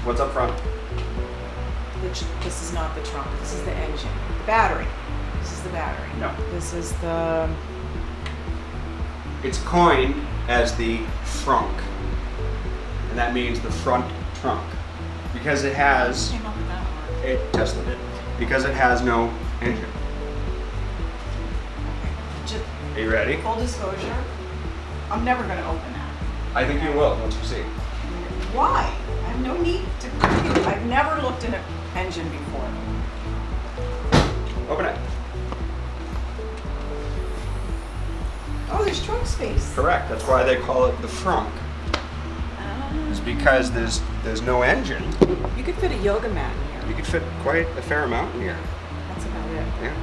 What's up front? This is not the trunk. This is the engine. The battery. This is the battery. No. This is the... It's coined as the Frunk, and that means the front trunk, because it has. Who came up with that word? Tesla did. Because it has no engine. Okay. Are you ready? Full disclosure, I'm never going to open that. I think you will once you see. Why? I have no need to. I've never looked in an engine before. Open it. Oh, there's trunk space. Correct. That's why they call it the Frunk. It's because there's no engine. You could fit a yoga mat in here. You could fit quite a fair amount in here. That's about it. Yeah.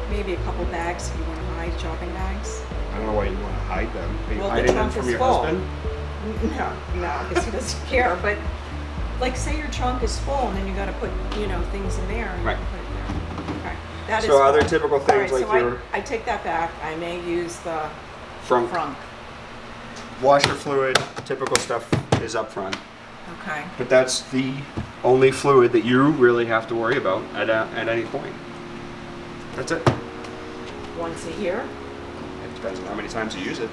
Maybe a couple bags if you want to hide, shopping bags. I don't know why you want to hide them. Are you Well, the hiding them trunk from is your full. husband? No, because he doesn't care. But like, say your trunk is full, and then you got to put, things in there, and Right. you can put it there. Okay. That is So other fine. typical things All right, like so your I take that back. I may use the Frunk. frunk. Washer fluid, typical stuff is up front. Okay. But that's the only fluid that you really have to worry about at any point. That's it. Once a year. It depends on how many times you use it.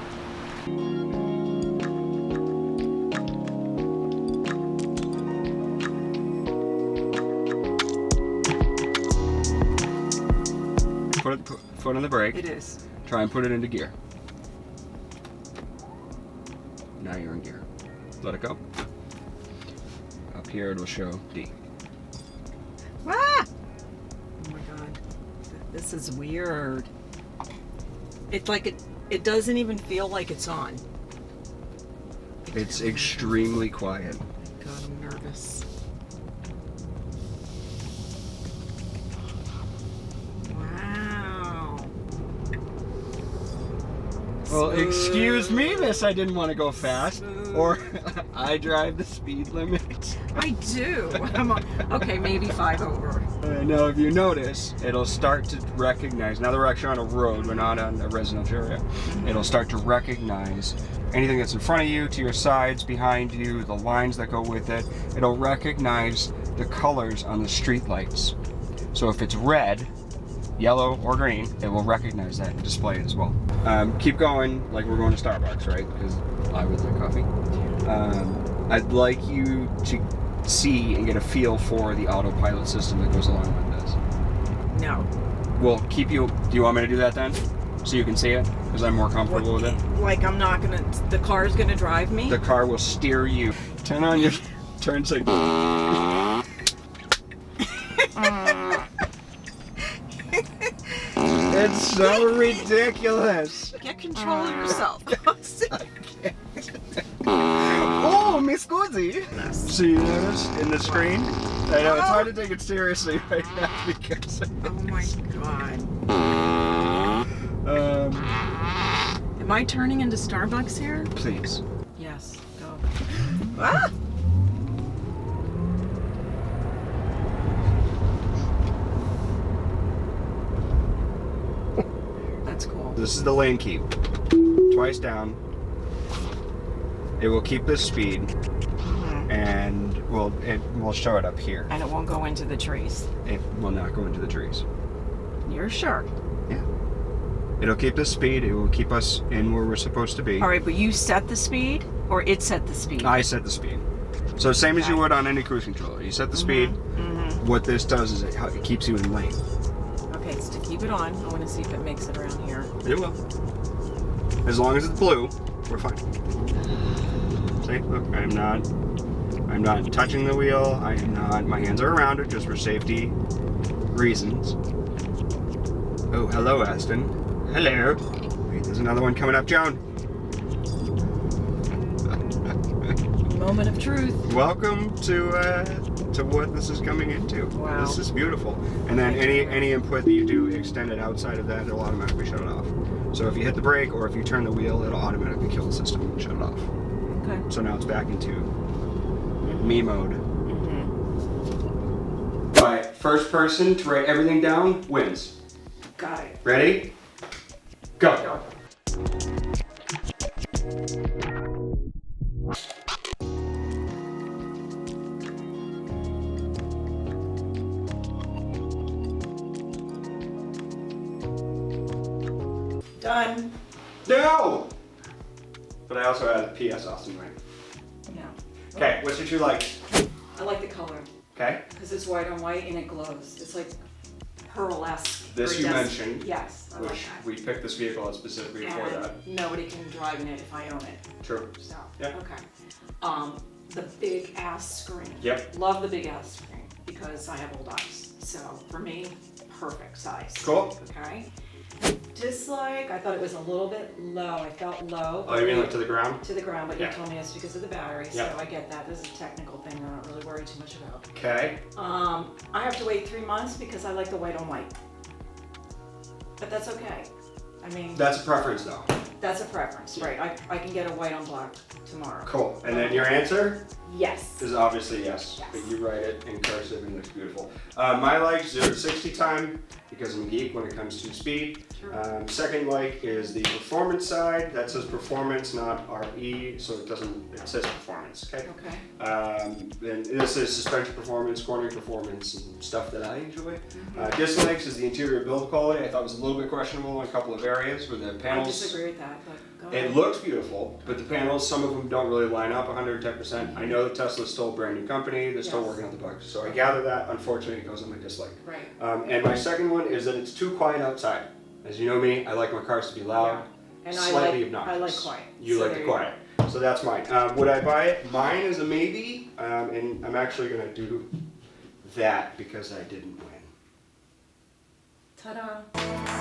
Put foot on the brake. It is. Try and put it into gear. Now you're in gear. Let it go. Up here it'll show D. Ah! Oh my god. This is weird. It's like it doesn't even feel like it's on. It's extremely quiet. Oh my god, I'm nervous. Wow. Well, Smooth. excuse me, miss, I didn't want to go fast. Smooth. Or I drive the speed limit. I do. Okay, maybe 5 over. Now, if you notice, it'll start to recognize, now that we're actually on a road, we're not on a residential area, it'll start to recognize anything that's in front of you, to your sides, behind you, the lines that go with it. It'll recognize the colors on the street lights. So if it's red, yellow, or green, it will recognize that and display it as well. Keep going, like we're going to Starbucks, right? Because I would like coffee. I'd like you to see and get a feel for the autopilot system that goes along with this. No. Well, do you want me to do that then? So you can see it? Because I'm more comfortable with it? Like I'm not gonna, the car's gonna drive me? The car will steer you. Turn on your turn signal. It's so ridiculous. Get control of yourself. Oh, mi scusi. So you notice in the screen? I know, it's hard to take it seriously right now because... Oh my god. Am I turning into Starbucks here? Please. Yes, go. Ah! That's cool. This is the lane keep. Twice down. It will keep this speed, and it will show it up here. And it won't go into the trees. It will not go into the trees. You're sure? Yeah. It'll keep the speed. It will keep us in where we're supposed to be. All right, but you set the speed, or it set the speed? I set the speed. So same as you would on any cruise controller. You set the speed. What this does is it keeps you in lane. Okay, so to keep it on, I want to see if it makes it around here. It will. As long as it's blue, we're fine. See, look, I'm not touching the wheel. I am not. My hands are around it just for safety reasons. Oh, hello, Austen. Hello. Wait, there's another one coming up, Joan. Moment of truth. Welcome to what this is coming into. Wow. This is beautiful. And then any input that you do extended outside of that, it'll automatically shut it off. So if you hit the brake or if you turn the wheel, it'll automatically kill the system and shut it off. Okay. So now it's back into me mode. Alright, first person to write everything down wins. Got it. Ready? Go. Done. No! But I also added PS Austen win. No. Okay, what's your two likes? I like the color Okay. because it's white on white and it glows. It's like pearl-esque. This you iridescent. mentioned, Yes, I like which that. we picked this vehicle out specifically for And that. nobody can drive in it if I own it. True. So, Yep. okay. The big ass screen. Yep. Love the big ass screen because I have old eyes. So for me, perfect size. Cool. Okay. Dislike, I thought it was a little bit low. I felt low. Oh, you mean like to the ground? To the ground, but Yeah. you told me it's because of the battery, so Yep. I get that. This is a technical thing that I don't really worry too much about. Okay. I have to wait 3 months because I like the white on white. But that's okay. I mean, That's a preference though. that's a preference, right? I can get a white on black tomorrow. Cool. And then your answer Yes. is obviously yes. Yes. But you write it in cursive and it looks beautiful. My like 0 to 60 time because I'm a geek when it comes to speed. Sure. Second like is the performance side. That says performance, not RE, so it says performance, okay? Okay. And this is suspension performance, cornering performance, and stuff that I enjoy. Mm-hmm. Dislikes is the interior build quality. I thought it was a little bit questionable in a couple of areas where the I panels. disagree with that, but go It ahead. looks beautiful, but the panels, some of them don't really line up 110%. I know that Tesla's still a brand new company, they're still Yes. working on the bugs. So I gather that, unfortunately, it goes on my dislike. Right. And my second one is that it's too quiet outside. As you know me, I like my cars to be loud, Yeah. And slightly I obnoxious. like quiet. You So like there the you go. quiet. So that's mine. Would I buy it? Mine is a maybe, and I'm actually going to do that because I didn't win. Ta-da.